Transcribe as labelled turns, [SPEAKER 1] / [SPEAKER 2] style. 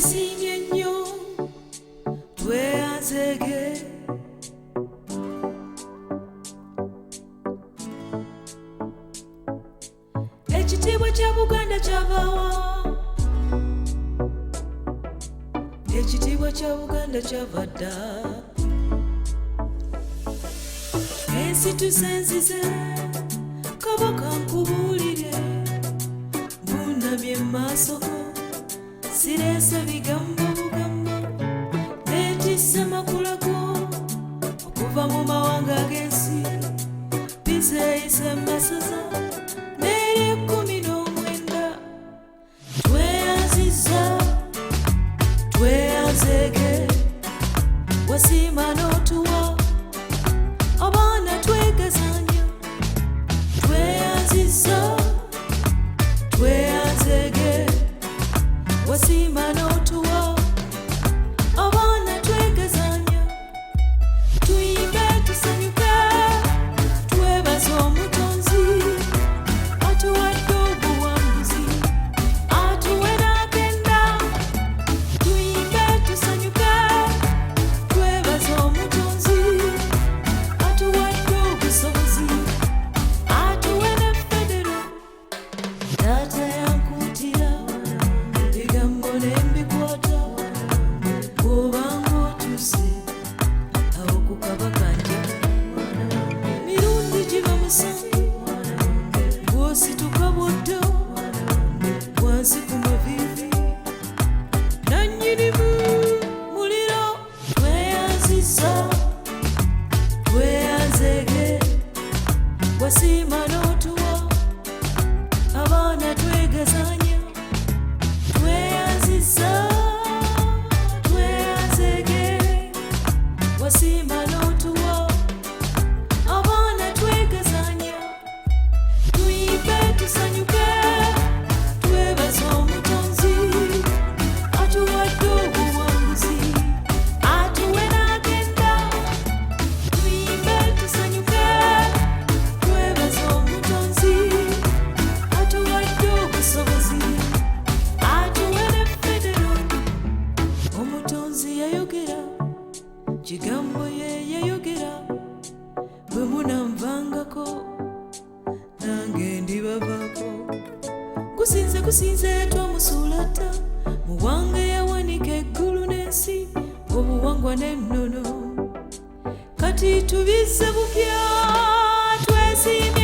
[SPEAKER 1] twesiimye nnyo tweyanzege ekitiibwa kya Buganda kyavaawa ekitiibwa kya Buganda kyava dda ensi tusenzize kabaka nkubuulire mbunamye maaso sireese bigambo bugambo neetisse makula go okuva mu mawanga ag'ensi bizeeyise masaza n'eri 19 tweyanziza tweyanzege wasiima n'otuwa abaana twegezanya tweyanziza tweyanzege wasiima n'otuwa abaana twegezanya tuyimbe tusanyuke twebaza omutonzi atuwadde obuwanguzi atuwe n'agenda tuyimbe tusanyuke twebaza omutonzi atuwadde obusobozi atuwe ne federo taata yankuutira bigambo nembikwata bw'obanga otuuse awo ku kabaka nja mirundi giba musanvu bw'osituka bwoddo wansi ku maviivi nannyinimu muliro tweyanziza tweyanzege wasiima n'otuwa abaana twegezanya tweyanziza tweyanzege wasiima n'otuwa abaana twegezanya tuyimbe tusanyuke twebaza omutonzi atuwadde obuwanguzi atuwe n'agenda tuyimbe tusanyuke twebaza omutonzi atuwadde obusobozi atuwe ne federo omutonzi yayogera kigambo ye yayogera bwe munanvangako nange ndibavaako gusinze twamusuulata muwange yawanika eggulu n'ensi obuwangwa n'ennono kati tubize bupya twesiimye